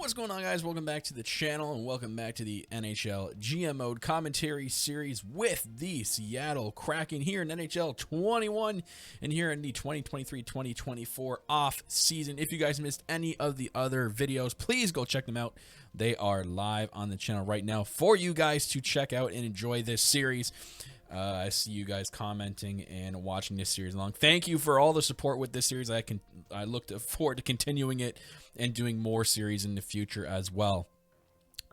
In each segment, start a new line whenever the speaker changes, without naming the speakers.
What's going on, guys? Welcome back to the channel and welcome back to the NHL GM Mode commentary series with the Seattle Kraken here in NHL 21 and here in the 2023-2024 off season. If you guys missed any of the other videos, please go check them out. They are live on the channel right now for you guys to check out and enjoy this series. I see you guys commenting and watching this series along. Thank you for all the support with this series. I look forward to continuing it and doing more series in the future as well.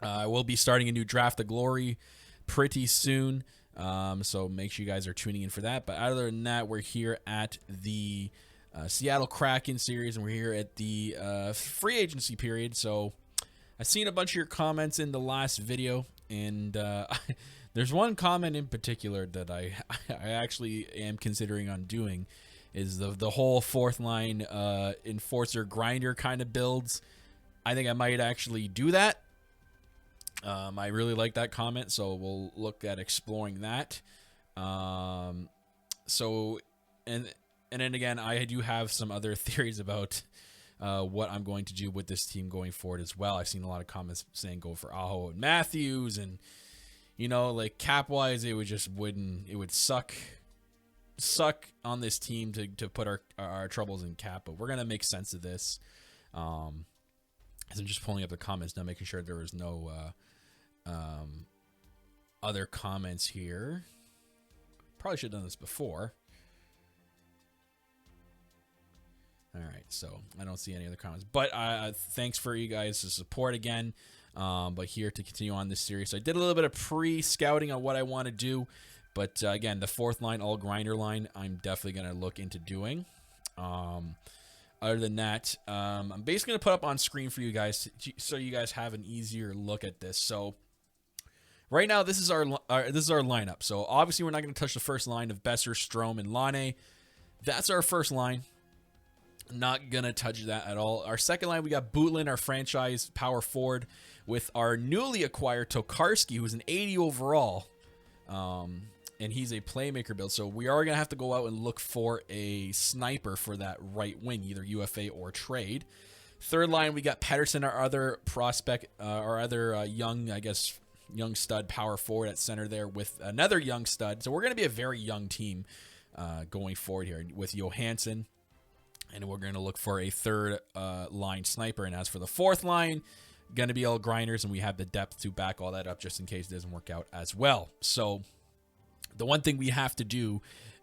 I will be starting a new Draft the Glory pretty soon, so make sure you guys are tuning in for that. But other than that, we're here at the Seattle Kraken series, and we're here at the free agency period. So I've seen a bunch of your comments in the last video, and there's one comment in particular that I actually am considering on doing, is the whole fourth line enforcer grinder kind of builds. I think I might actually do that. I really like that comment, so we'll look at exploring that. And then again, I do have some other theories about what I'm going to do with this team going forward as well. I've seen a lot of comments saying go for Aho and Matthews, and you know, like cap-wise, it would suck on this team to put our troubles in cap, but we're gonna make sense of this. As I'm just pulling up the comments now, making sure there was no other comments here. Probably should have done this before. All right, so I don't see any other comments, but thanks for you guys' support again. But here to continue on this series. So I did a little bit of pre-scouting on what I want to do, but again, the fourth line, all grinder line, I'm definitely going to look into doing. Other than that, I'm basically going to put up on screen for you guys so you guys have an easier look at this. So right now, this is our lineup. So obviously, we're not going to touch the first line of Besser, Strome, and Laine. That's our first line. Not going to touch that at all. Our second line, we got Butlin, our franchise power forward, with our newly acquired Tokarski, who's an 80 overall. And he's a playmaker build. So we are going to have to go out and look for a sniper for that right wing, either UFA or trade. Third line, we got Pettersson, our other prospect, our other young stud power forward at center there with another young stud. So we're going to be a very young team going forward here with Johansson. And we're going to look for a third line sniper. And as for the fourth line, going to be all grinders, and we have the depth to back all that up just in case it doesn't work out as well. So the one thing we have to do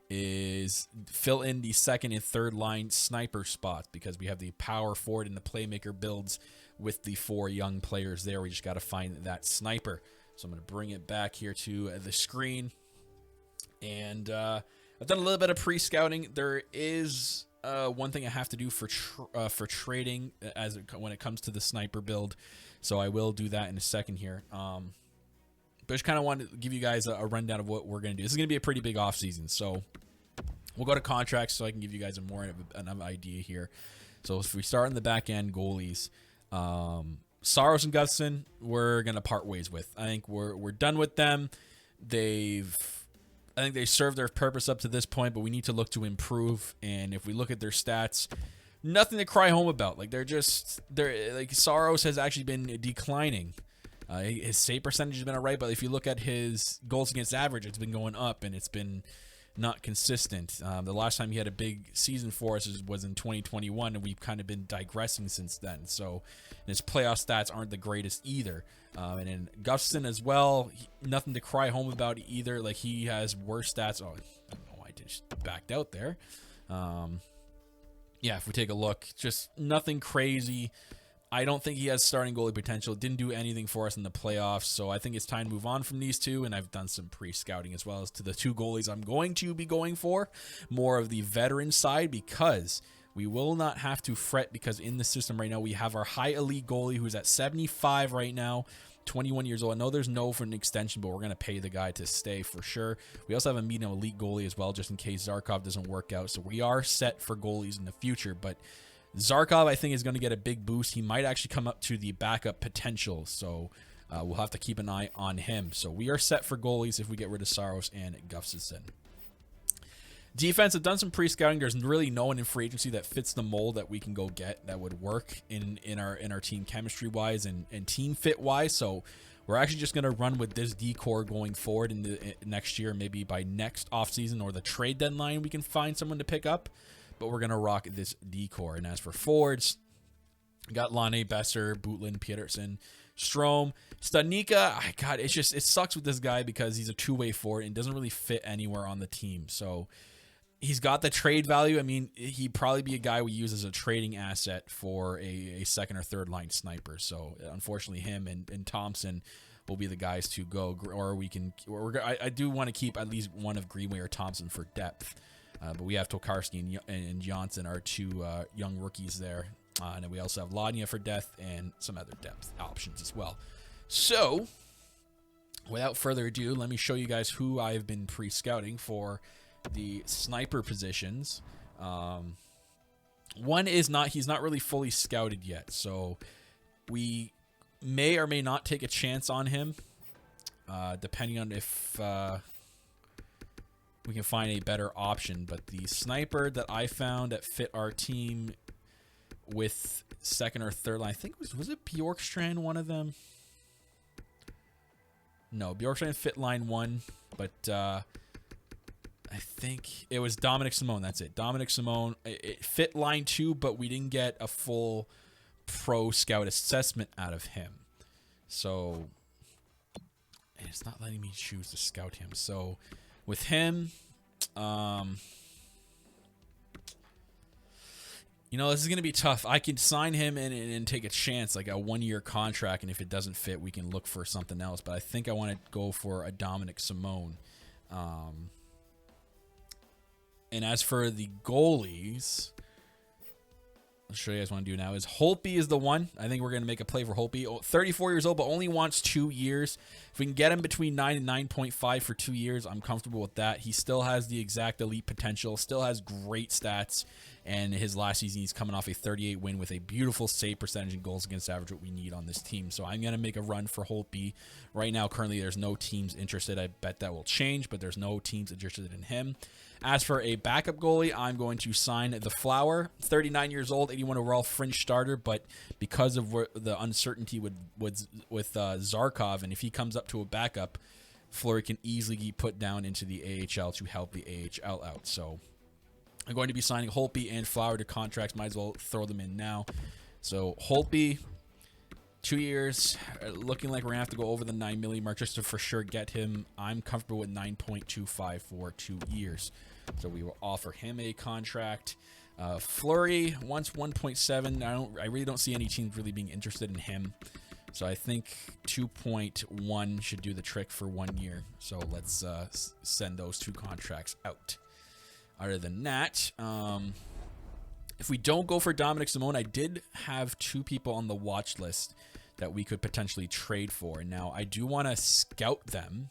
is fill in the second and third line sniper spots, because we have the power forward and the playmaker builds with the four young players there. We just got to find that sniper. So I'm going to bring it back here to the screen. And I've done a little bit of pre-scouting. There is one thing I have to do for trading when it comes to the sniper build, so I will do that in a second here. But I just kind of wanted to give you guys a rundown of what we're going to do. This is going to be a pretty big offseason, so we'll go to contracts so I can give you guys more of an idea here. So if we start on the back end, goalies, Saros and Gustafsson, we're going to part ways with. I think we're done with them. I think they served their purpose up to this point, but we need to look to improve. And if we look at their stats, nothing to cry home about. Like like Saros has actually been declining. His save percentage has been all right, but if you look at his goals against average, it's been going up, and it's been not consistent. The last time he had a big season for us was in 2021, and we've kind of been digressing since then. So his playoff stats aren't the greatest either. And then Gustafsson as well, nothing to cry home about either. Like, he has worse stats. Oh, I don't know why I just backed out there. Yeah, if we take a look, just nothing crazy. I don't think he has starting goalie potential. Didn't do anything for us in the playoffs, so I think it's time to move on from these two, and I've done some pre-scouting as well as to the two goalies I'm going to be going for. More of the veteran side, because we will not have to fret, because in the system right now, we have our high elite goalie who's at 75 right now, 21 years old. I know there's no for an extension, but we're going to pay the guy to stay for sure. We also have a medium elite goalie as well, just in case Zarkov doesn't work out, so we are set for goalies in the future, but Zarkov, I think, is going to get a big boost. He might actually come up to the backup potential, so we'll have to keep an eye on him. So we are set for goalies if we get rid of Saros and Gustafsson. Defense, I've done some pre-scouting. There's really no one in free agency that fits the mold that we can go get that would work in our team chemistry wise and team fit wise. So we're actually just gonna run with this decor going forward in the next year. Maybe by next offseason or the trade deadline, we can find someone to pick up. But we're gonna rock this decor. And as for forwards, we got Lane, Besser, Butlin, Peterson, Strome, Stanika. God, it sucks with this guy because he's a two-way forward and doesn't really fit anywhere on the team. So he's got the trade value. I mean, he'd probably be a guy we use as a trading asset for a second or third line sniper. So unfortunately, him and Thompson will be the guys to go. Or I do want to keep at least one of Greenway or Thompson for depth. But we have Tokarski and Johnson, our two young rookies there. And then we also have Ladnia for depth and some other depth options as well. So without further ado, let me show you guys who I've been pre-scouting for the sniper positions. One is he's not really fully scouted yet, so we may or may not take a chance on him, depending on if we can find a better option. But the sniper that I found that fit our team with second or third line, I think was it Bjorkstrand, one of them? No, Bjorkstrand fit line one, but I think it was Dominic Simone. That's it. Dominic Simone. It fit line two, but we didn't get a full pro scout assessment out of him. So, and it's not letting me choose to scout him. So, with him, this is going to be tough. I can sign him and take a chance, like a 1-year contract, and if it doesn't fit, we can look for something else. But I think I want to go for a Dominic Simone. And as for the goalies, I'll show you guys what I do now. Is Holtby is the one. I think we're going to make a play for Holtby. 34 years old, but only wants 2 years. If we can get him between 9 and 9.5 for 2 years, I'm comfortable with that. He still has the exact elite potential, still has great stats. And his last season, he's coming off a 38 win with a beautiful save percentage and goals against average, what we need on this team. So I'm going to make a run for Holtby. Right now, currently, there's no teams interested. I bet that will change, but there's no teams interested in him. As for a backup goalie, I'm going to sign the Flower, 39 years old, 81 overall, fringe starter, but because of the uncertainty with Zarkov, and if he comes up to a backup, Fleury can easily get put down into the AHL to help the AHL out. So I'm going to be signing Holtby and Flower to contracts. Might as well throw them in now. So Holtby, 2 years, looking like we're going to have to go over the $9 million mark just to for sure get him. I'm comfortable with 9.25 for 2 years. So we will offer him a contract. Fleury wants 1.7. I really don't see any teams really being interested in him. So I think 2.1 should do the trick for 1 year. So let's send those two contracts out. Other than that, if we don't go for Dominic Simone, I did have 2 people on the watch list that we could potentially trade for. Now, I do want to scout them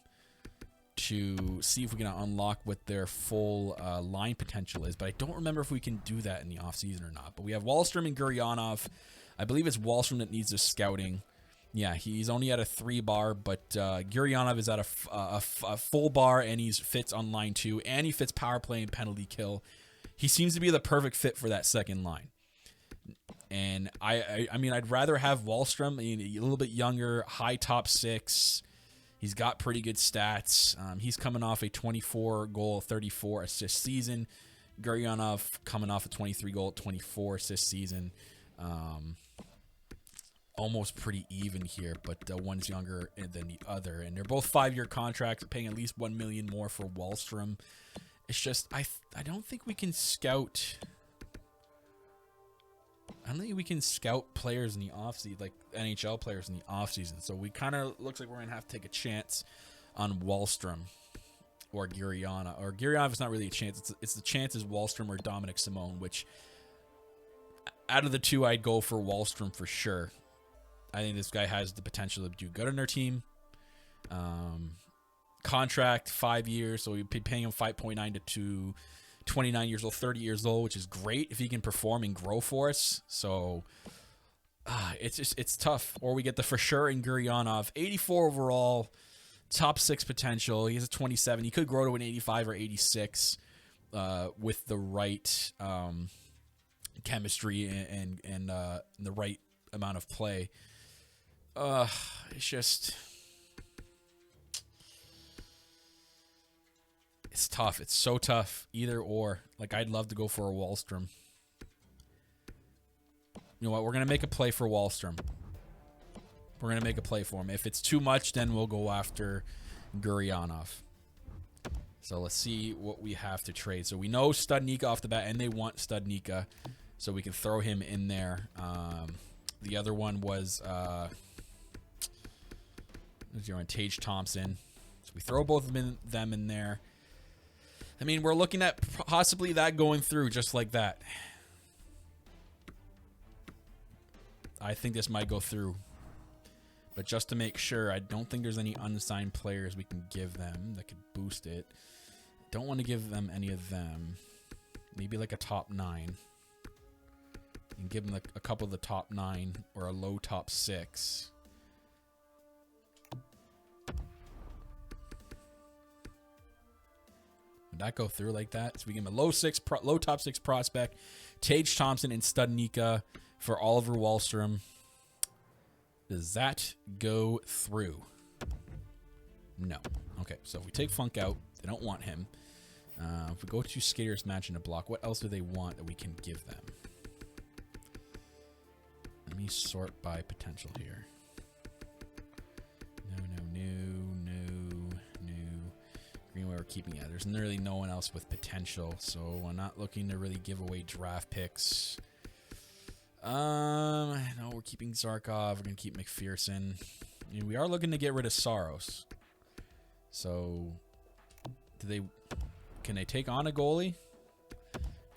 to see if we can unlock what their full line potential is, but I don't remember if we can do that in the offseason or not. But we have Wahlstrom and Guryanov. I believe it's Wahlstrom that needs the scouting. Yeah, he's only at a 3-bar, but Guryanov is at a full bar, and he fits on line 2, and he fits power play and penalty kill. He seems to be the perfect fit for that second line. And I mean, I'd rather have Wahlstrom, a little bit younger, high top 6. He's got pretty good stats. He's coming off a 24-goal, 34-assist season. Guryanov coming off a 23-goal, 24-assist season. Almost pretty even here, but one's younger than the other. And they're both 5-year contracts, paying at least $1 million more for Wahlstrom. It's just, I don't think we can scout... I don't think we can scout players in the offseason, like NHL players in the offseason. So we kind of looks like we're going to have to take a chance on Wahlstrom or Guryanov. Or Guryanov is not really a chance. It's the chance is Wahlstrom or Dominic Simone, which out of the two, I'd go for Wahlstrom for sure. I think this guy has the potential to do good on our team. Contract, 5 years, so we'd be paying him 5.9 to 29 years old, 30 years old, which is great if he can perform and grow for us. So it's tough. Or we get the for sure in Guryanov, 84 overall, top 6 potential. He has a 27. He could grow to an 85 or 86. with the right chemistry and the right amount of play. It's just, it's tough. It's so tough. Either or. Like, I'd love to go for a Wahlstrom. You know what? We're going to make a play for Wahlstrom. We're going to make a play for him. If it's too much, then we'll go after Gurianov. So let's see what we have to trade. So we know Studnicka off the bat, and they want Studnicka, so we can throw him in there. The other one was Tage Thompson. So we throw both of them in there. I mean, we're looking at possibly that going through just like that. I think this might go through. But just to make sure, I don't think there's any unsigned players we can give them that could boost it. Don't want to give them any of them. Maybe like a top 9. And give them like a couple of the top 9 or a low top 6. Would that go through like that? So we give him a low top 6 prospect, Tage Thompson and Studnicka for Oliver Wahlstrom. Does that go through? No. Okay, so if we take Funk out, they don't want him. If we go to Skaters match in a block, what else do they want that we can give them? Let me sort by potential here. No. Greenway we're keeping it. There's really no one else with potential, so we're not looking to really give away draft picks. No, we're keeping Zarkov. We're gonna keep McPherson. I mean, we are looking to get rid of Saros. So, can they take on a goalie?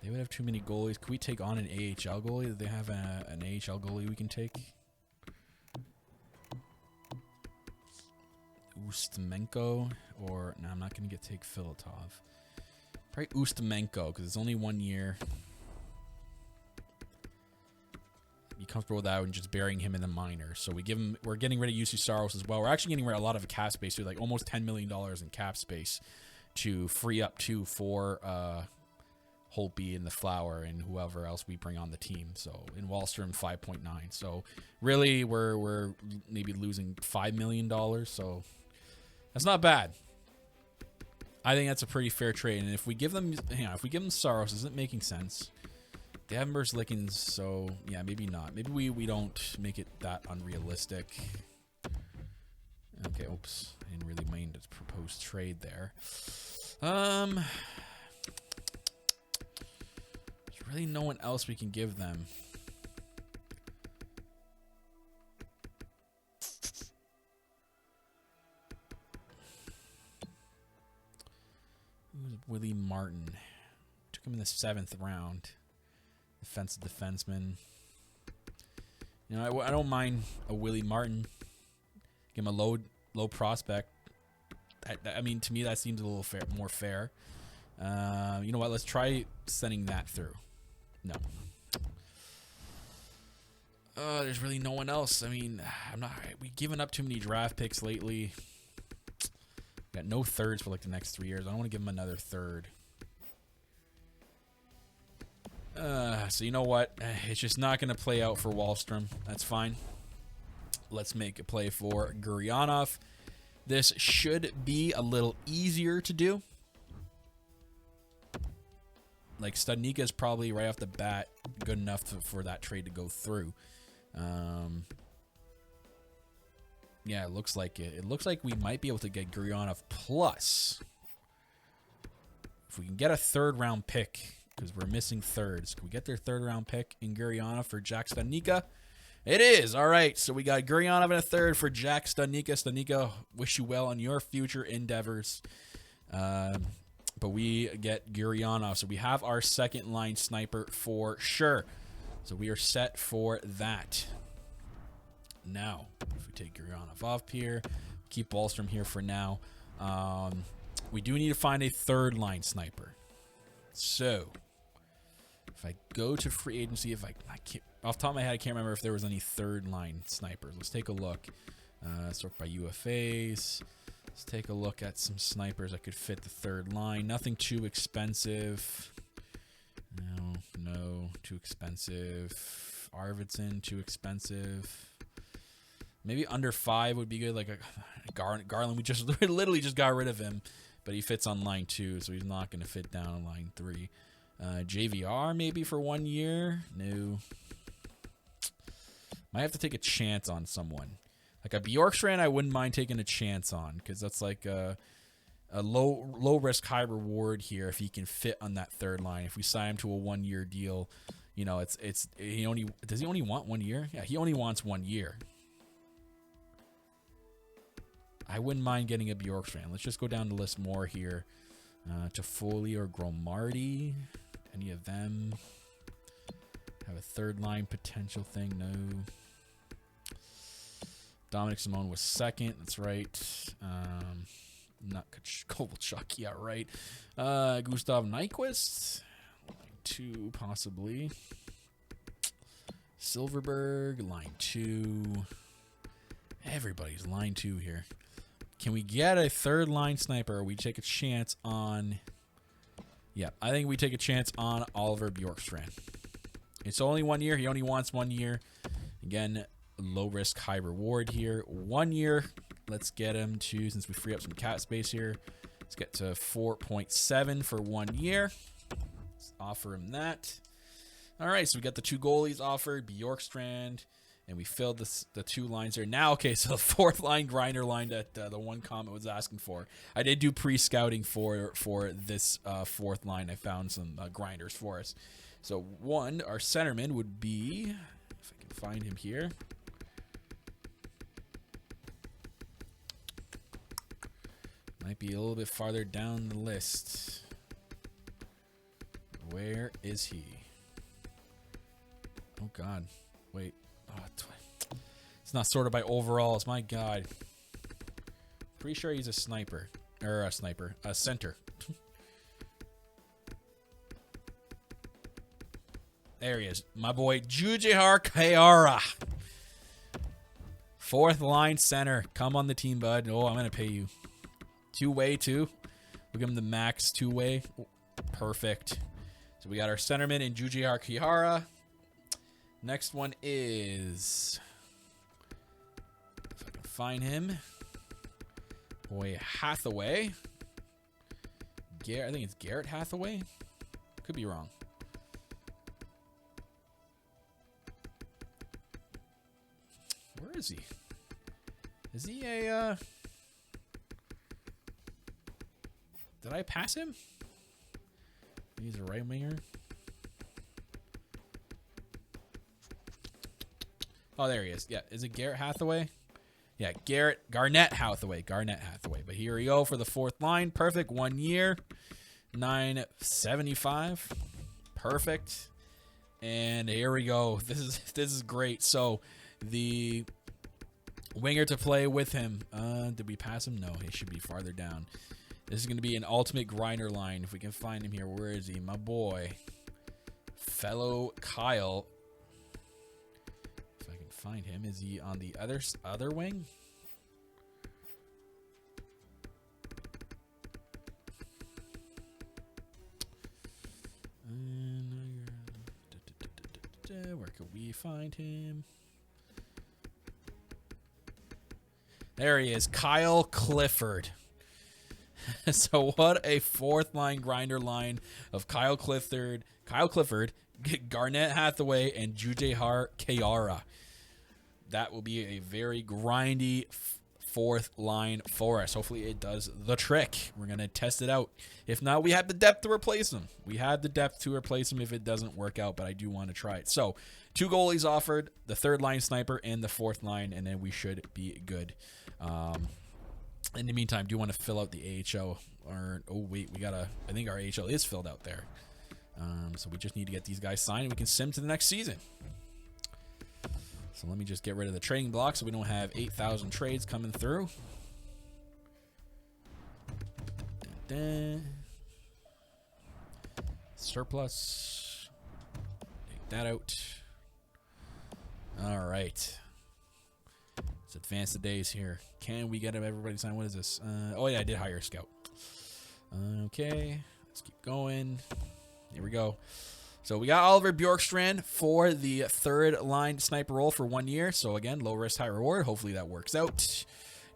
They would have too many goalies. Could we take on an AHL goalie? Do they have an AHL goalie we can take? Ustamenko, or no, I'm not gonna take Filatov. Probably Ustamenko because it's only 1 year. Be comfortable with that and just burying him in the minors. So we're getting rid of UC Saros as well. We're actually getting rid of a lot of cap space too, like almost $10 million in cap space to free up for Holtby and the Flower and whoever else we bring on the team. So in Wahlstrom 5.9. So really we're maybe losing $5 million. So that's not bad. I think that's a pretty fair trade. And if we give them, if we give them Saros, isn't making sense? They have Merzlikins, so yeah, maybe not. Maybe we don't make it that unrealistic. Okay, oops. I didn't really mind the proposed trade there. There's really no one else we can give them. Who's Willie Martin? Took him in the 7th round. Defensive defenseman. You know, I don't mind a Willie Martin. Give him a low prospect. I mean, to me, that seems a little more fair. You know what? Let's try sending that through. No. There's really no one else. I mean, we've given up too many draft picks lately. Got no thirds for like the next 3 years. I don't want to give him another third. So you know what? It's just not going to play out for Wahlstrom. That's fine. Let's make a play for Gurianov. This should be a little easier to do. Like Studnicka is probably right off the bat good enough for that trade to go through. Yeah, it looks like it. It looks like we might be able to get Gurianov plus. If we can get a 3rd round pick, because we're missing thirds. Can we get their 3rd round pick in Gurianov for Jack Studnicka? It is. All right. So we got Gurianov in a 3rd for Jack Studnicka. Studnicka, wish you well on your future endeavors. But we get Gurianov. So we have our 2nd line sniper for sure. So we are set for that. Now, if we take Gurianov off here, keep Wahlstrom here for now. We do need to find a 3rd line sniper. So, if I go to free agency, if I can't, off the top of my head, I can't remember if there was any 3rd line snipers. Let's take a look. Sort by UFAs. Let's take a look at some snipers that could fit the third line. Nothing too expensive. No, too expensive. Arvidsson, too expensive. Maybe under 5 would be good. Like a Garland, we just literally just got rid of him, but he fits on line 2, so he's not going to fit down on line 3. JVR maybe for 1 year. No. Might have to take a chance on someone. Like a Bjorkstrand, I wouldn't mind taking a chance on, because that's like a low risk, high reward here if he can fit on that third line. If we sign him to a 1 year deal, you know, does he only want 1 year? Yeah, he only wants 1 year. I wouldn't mind getting a Bjorkstrand. Let's just go down the list more here. Toffoli or Gromardi, any of them have a third line potential thing? No. Dominic Simone was second. That's right. Not Kovalchuk. Yeah, right. Gustav Nyquist. Line 2, possibly. Silverberg. Line 2. Everybody's line 2 here. Can we get a third line sniper? Or we take a chance on... Yeah, I think we take a chance on Oliver Bjorkstrand. It's only 1 year. He only wants 1 year. Again, low risk, high reward here. 1 year. Let's get him to, since we free up some cap space here, let's get to 4.7 for 1 year. Let's offer him that. All right, so we got the 2 goalies offered, Bjorkstrand, and we filled the 2 lines there. Now, okay, so the 4th line grinder line that the one comment was asking for. I did do pre-scouting for this 4th line. I found some grinders for us. So one, our centerman would be, if I can find him here. Might be a little bit farther down the list. Where is he? Oh, God. Wait. Oh, it's not sorted by overalls. My God. Pretty sure he's a sniper. Or a sniper. A center. There he is. My boy, Jujihar Kayara. 4th line center. Come on the team, bud. Oh, I'm going to pay you. 2-way, too. We'll give him the max 2-way. Perfect. So we got our centerman in Jujihar Kayara. Next one is... if I can find him. Boy, Hathaway. I think it's Garrett Hathaway. Could be wrong. Where is he? Is he a... Did I pass him? He's a right winger. Oh, there he is. Yeah, is it Garrett Hathaway? Yeah, Garnett Hathaway. But here we go for the 4th line. Perfect. 1 year. $975. Perfect. And here we go. This is great. So the winger to play with him. Did we pass him? No, he should be farther down. This is going to be an ultimate grinder line. If we can find him here. Where is he? My boy. Fellow Kyle. If I can find him. Is he on the other wing? Where can we find him? There he is. Kyle Clifford. So what a 4th line grinder line of Kyle Clifford, Garnett Hathaway, and Jujihar Kayara. That will be a very grindy 4th line for us. Hopefully it does the trick. We're going to test it out. If not, we have the depth to replace him. If it doesn't work out, but I do want to try it. So 2 goalies offered, the 3rd line sniper and the 4th line, and then we should be good. In the meantime, do you want to fill out the AHL? Or, oh, wait, I think our AHL is filled out there. So we just need to get these guys signed, and we can sim to the next season. So let me just get rid of the trading block so we don't have 8,000 trades coming through. Surplus. Take that out. All right. Let's advance the days here. Can we get everybody signed? What is this? Oh, yeah, I did hire a scout. Okay, let's keep going. Here we go. So we got Oliver Bjorkstrand for the third line sniper role for 1 year. So again, low risk, high reward. Hopefully that works out.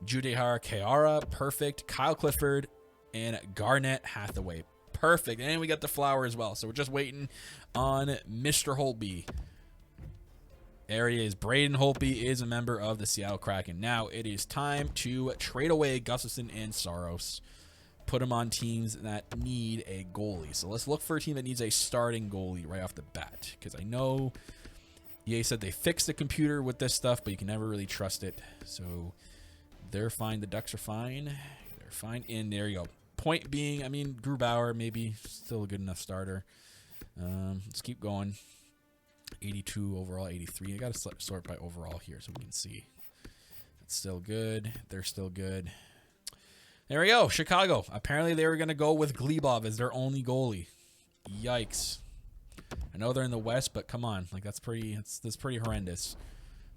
Judehar Keara, perfect. Kyle Clifford and Garnett Hathaway, perfect. And we got the flower as well. So we're just waiting on Mr. Holtby. There he is. Braden Holtby is a member of the Seattle Kraken. Now it is time to trade away Gustafsson and Saros. Put them on teams that need a goalie. So let's look for a team that needs a starting goalie right off the bat. Because I know EA said they fixed the computer with this stuff, but you can never really trust it. So they're fine. The Ducks are fine. They're fine. And there you go. Point being, I mean, Grubauer maybe still a good enough starter. Let's keep going. 82 overall, 83. I got to sort by overall here so we can see. It's still good. They're still good. There we go. Chicago. Apparently they were going to go with Glebov as their only goalie. Yikes. I know they're in the West, but come on. Like that's pretty horrendous.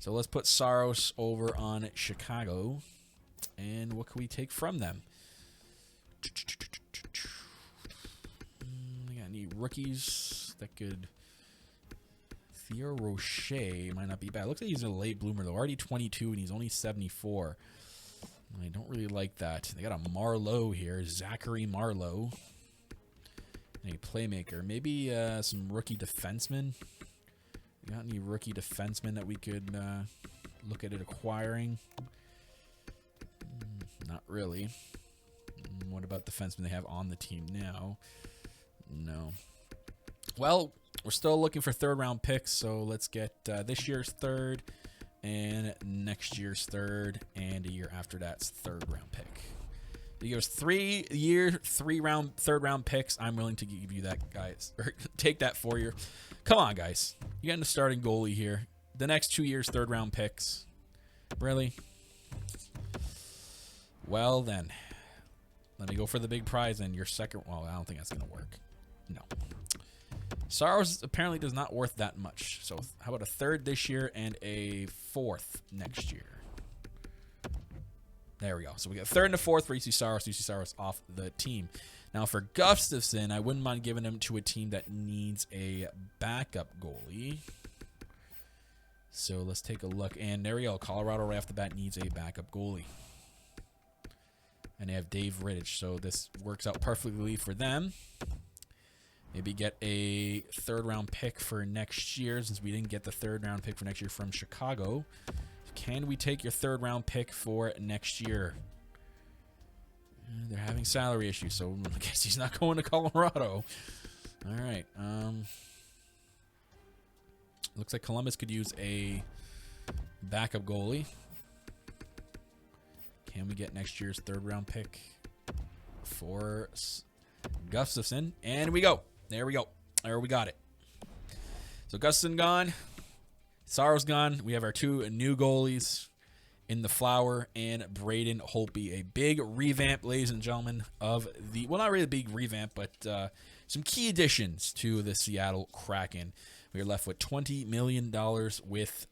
So let's put Saros over on Chicago. And what can we take from them? We got any rookies that could... Theo Rocher might not be bad. Looks like he's a late bloomer though. Already 22 and he's only 74. I don't really like that. They got a Marlowe here. Zachary Marlowe. A playmaker. Maybe some rookie defensemen. Got any rookie defensemen that we could look at it acquiring? Not really. What about defensemen they have on the team now? No. Well, we're still looking for third-round picks, so let's get this year's third and next year's third, and a year after that's third-round pick. If he goes 3 year, third-round picks, I'm willing to give you that, guys. Or take that for you. Come on, guys. You're getting a starting goalie here. The next 2 years, third-round picks. Really? Well, then. Let me go for the big prize and your second. Well, I don't think that's going to work. No. Saros apparently does not worth that much. So how about a third this year and a fourth next year? There we go. So we got third and a fourth for EC Saros off the team. Now for Gustafsson, I wouldn't mind giving him to a team that needs a backup goalie. So let's take a look. And there we go. Colorado right off the bat needs a backup goalie. And they have Dave Rittich. So this works out perfectly for them. Maybe get a third-round pick for next year, since we didn't get the third-round pick for next year from Chicago. Can we take your third-round pick for next year? They're having salary issues, so I guess he's not going to Colorado. All right. Looks like Columbus could use a backup goalie. Can we get next year's third-round pick for Gustafsson? And we go. There we go. There we got it. So Gustafsson gone. Saros gone. We have our two new goalies in the Flower and Braden Holtby. A big revamp, ladies and gentlemen, of the... Well, not really a big revamp, but some key additions to the Seattle Kraken. We are left with $20 million with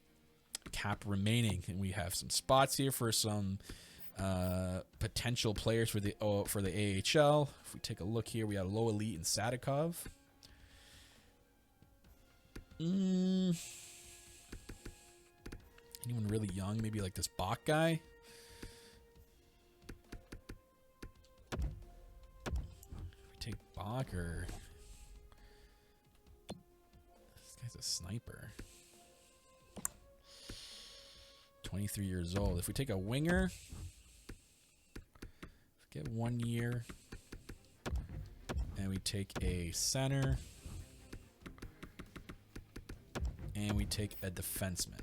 cap remaining. And we have some spots here for some potential players for the AHL. If we take a look here, we got Low Elite and Sadikov. Anyone really young? Maybe like this Bach guy. If we take Bach, or this guy's a sniper. 23 years old. If we take a winger, get 1 year, and we take a center, and we take a defenseman.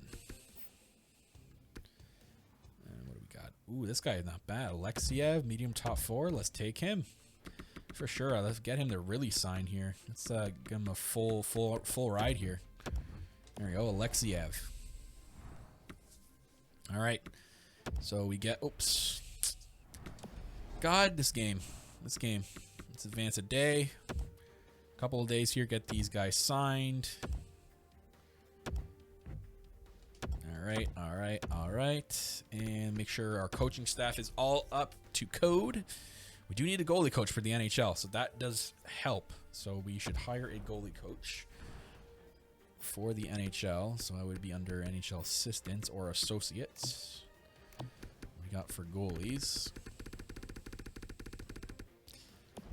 And what do we got? Ooh, this guy is not bad. Alexiev, medium top 4. Let's take him for sure. Let's get him to really sign here. Let's give him a full ride here. There we go, Alexiev. All right, so we get. Oops. God, this game. Let's advance a day. A couple of days here, get these guys signed. All All right. And make sure our coaching staff is all up to code. We do need a goalie coach for the NHL, so that does help. So we should hire a goalie coach for the NHL. So I would be under NHL assistants or associates. We got for goalies.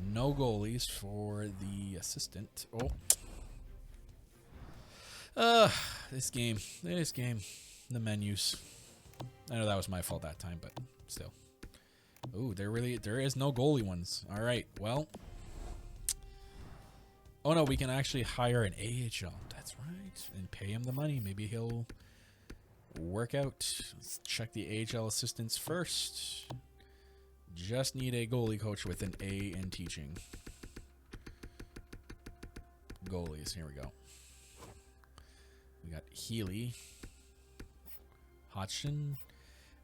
No goalies for the assistant. This game, the menus. I know that was my fault that time, but still. Ooh, there is no goalie ones. All right, well. Oh no, we can actually hire an AHL. That's right, and pay him the money. Maybe he'll work out. Let's check the AHL assistants first. Just need a goalie coach with an A in teaching. Goalies, here we go. We got Healy, Hodgson,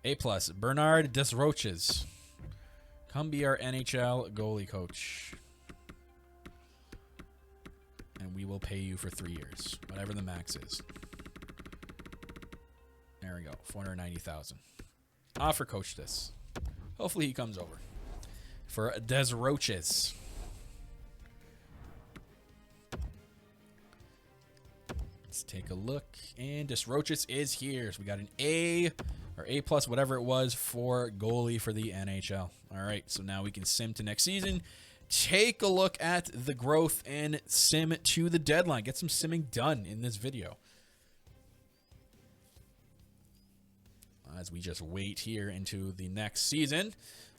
A+, Bernard Desroches. Come be our NHL goalie coach. And we will pay you for 3 years, whatever the max is. There we go, $490,000. Offer coach this. Hopefully he comes over for Desroches. Let's take a look, and Desroches is here. So we got an A or A+, whatever it was, for goalie for the NHL. All right, so now we can sim to next season. Take a look at the growth and sim to the deadline. Get some simming done in this video. As we just wait here into the next season,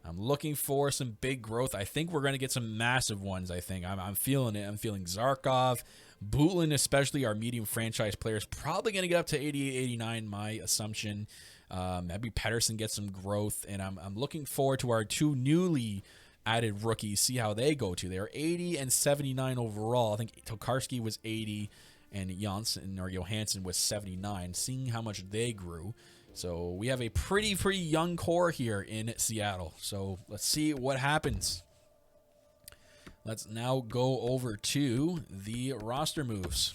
I'm looking for some big growth. I think we're going to get some massive ones. I think I'm feeling it. I'm feeling Zarkov, Butlin, especially our medium franchise players, probably going to get up to 88, 89. My assumption. Maybe Pettersson gets some growth, and I'm looking forward to our two newly added rookies. See how they go too. They are 80 and 79 overall. I think Tokarski was 80, and Johansson was 79. Seeing how much they grew. So we have a pretty young core here in Seattle. So let's see what happens. Let's now go over to the roster moves.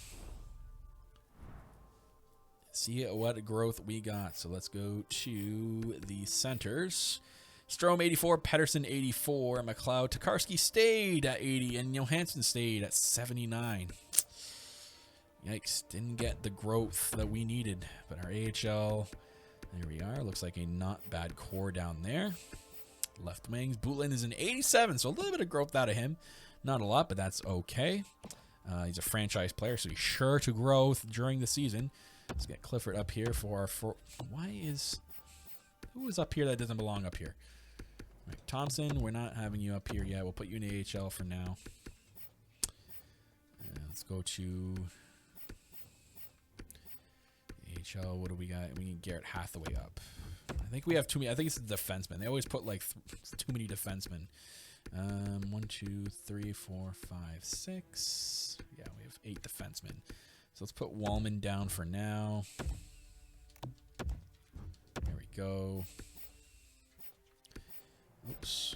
See what growth we got. So let's go to the centers. Strome 84, Pettersson 84, McLeod, Tokarski stayed at 80, and Johansson stayed at 79. Yikes, didn't get the growth that we needed. But our AHL... There we are. Looks like a not bad core down there. Left wings. Butlin is an 87, so a little bit of growth out of him. Not a lot, but that's okay. He's a franchise player, so he's sure to grow during the season. Let's get Clifford up here for our... Who is up here that doesn't belong up here? All right, Thompson, we're not having you up here yet. We'll put you in AHL for now. Let's go to... AHL, what do we got? We need Garrett Hathaway up. I think we have too many. I think it's the defenseman. They always put like too many defensemen. 1, 2, 3, 4, 5, 6. Yeah, we have 8 defensemen. So let's put Wallman down for now. There we go. Oops.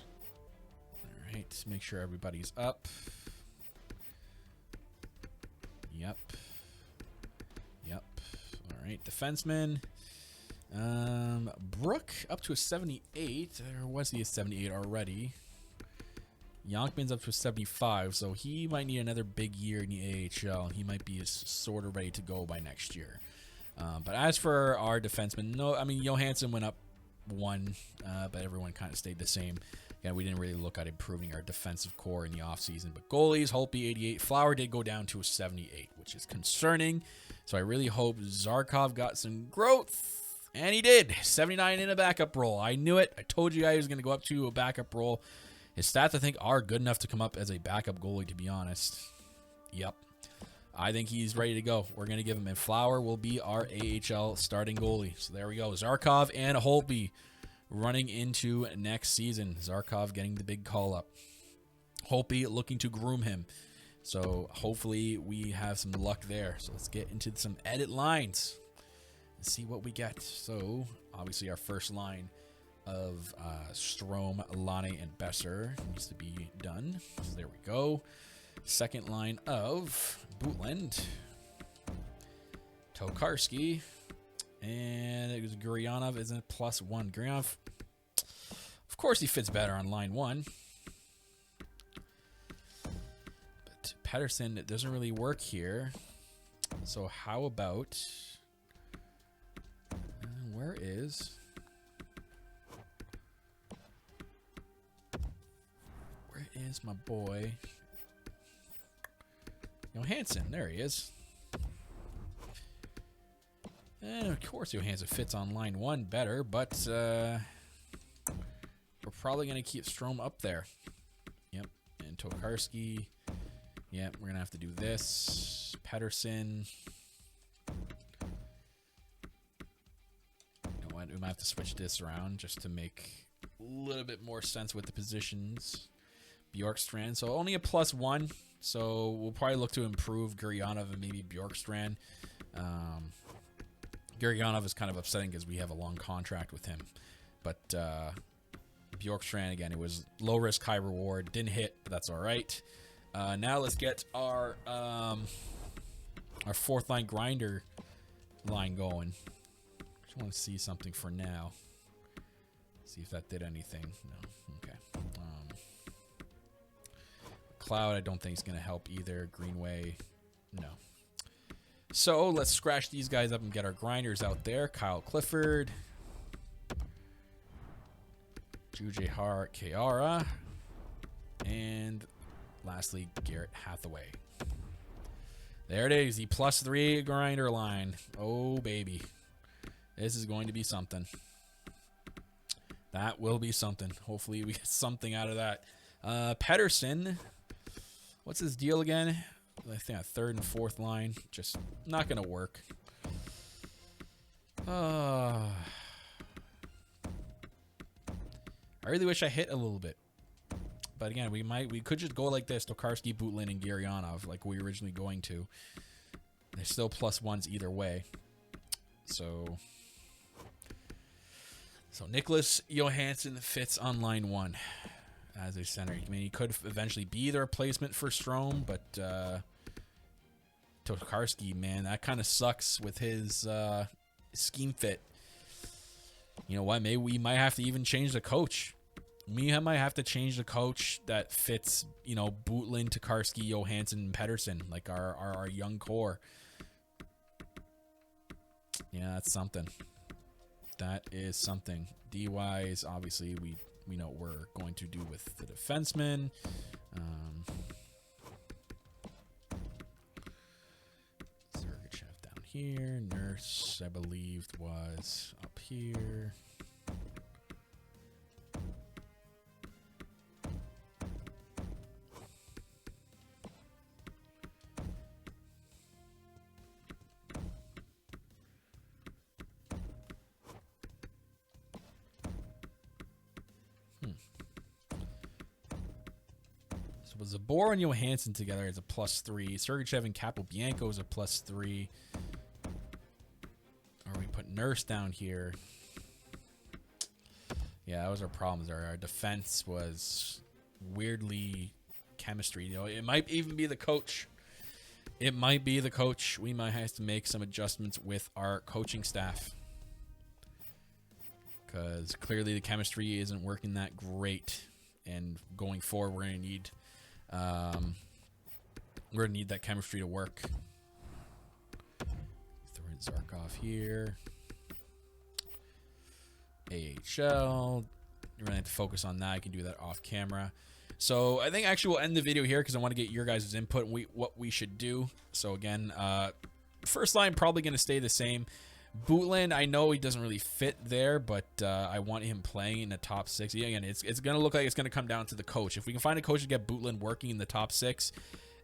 All right, make sure everybody's up. Yep. All right, defenseman. Brook up to a 78. Or was he a 78 already? Yonkman's up to a 75, so he might need another big year in the AHL. He might be sort of ready to go by next year. But as for our defenseman, no, I mean, Johansson went up 1, but everyone kind of stayed the same. Again, we didn't really look at improving our defensive core in the offseason. But goalies, Holtby 88. Flower did go down to a 78, which is concerning. So I really hope Zarkov got some growth. And he did. 79 in a backup role. I knew it. I told you guys he was going to go up to a backup role. His stats, I think, are good enough to come up as a backup goalie, to be honest. Yep. I think he's ready to go. We're going to give him, and Flower will be our AHL starting goalie. So there we go. Zarkov and Holtby running into next season. Zarkov getting the big call up. Holtby looking to groom him. So hopefully we have some luck there. So let's get into some edit lines and see what we get. So obviously our first line of Strome, Lane, and Besser needs to be done. So there we go. Second line of Bootland, Tokarski, And it was Guryanov isn't +1. Guryanov, of course, he fits better on line 1. But Pettersson, it doesn't really work here. So how about... where is my boy? Johansson, there he is. And of course Johansson fits on line 1 better, but we're probably going to keep Strome up there. Yep, and Tokarski. Yep, we're going to have to do this. Pettersson. You know what, we might have to switch this around just to make a little bit more sense with the positions. Bjorkstrand, so only a +1. So we'll probably look to improve Guryanov and maybe Bjorkstrand. Guryanov is kind of upsetting because we have a long contract with him. But Bjorkstrand, again, it was low risk, high reward. Didn't hit, but that's all right. Now let's get our 4th line grinder line going. Just want to see something for now. See if that did anything. No. Okay. Cloud, I don't think is going to help either. Greenway, no. So let's scratch these guys up and get our grinders out there. Kyle Clifford, Juj Hart, Kiara, and lastly Garrett Hathaway. There it is, the +3 grinder line. Oh baby, this is going to be something. That will be something. Hopefully we get something out of that. Pettersson, what's his deal again? I think a 3rd and 4th line. Just not going to work. I really wish I hit a little bit. But again, we could just go like this. Tokarski, Butlin, and Guryanov like we were originally going to. They're still +1s either way. So Nicholas Johansson fits on line 1 as a center. I mean, he could eventually be the replacement for Strome, but Tokarski, man, that kind of sucks with his scheme fit. You know what? Maybe we might have to even change the coach. We might have to change the coach that fits, you know, Butlin, Tokarski, Johansson, and Pettersson, like our young core. Yeah, that's something. That is something. D-wise, obviously, we know what we're going to do with the defenseman. Sergachev down here. Nurse, I believe, was up here. Was Zabor and Johansson together as a +3. Sergachev and Capobianco is a +3. Or we put Nurse down here. Yeah, that was our problems. Our defense was weirdly chemistry. You know, it might even be the coach. It might be the coach. We might have to make some adjustments with our coaching staff. Because clearly the chemistry isn't working that great. And going forward, we're going to need... we're gonna need that chemistry to work. Throw in Zarkov here. AHL. We're gonna have to focus on that. I can do that off camera. So I think actually we'll end the video here because I want to get your guys' input and what we should do. So again, first line probably gonna stay the same. Butlin, I know he doesn't really fit there, but I want him playing in the top 6. Yeah, again, it's going to look like it's going to come down to the coach. If we can find a coach to get Butlin working in the top 6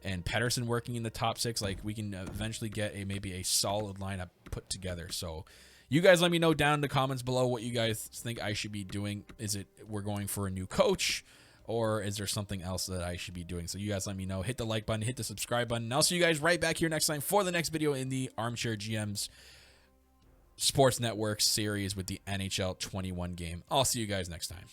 and Pettersson working in the top 6, like we can eventually get maybe a solid lineup put together. So you guys let me know down in the comments below what you guys think I should be doing. Is it we're going for a new coach, or is there something else that I should be doing? So you guys let me know. Hit the like button, hit the subscribe button. And I'll see you guys right back here next time for the next video in the Armchair GM's Sports Network series with the NHL 21 game. I'll see you guys next time.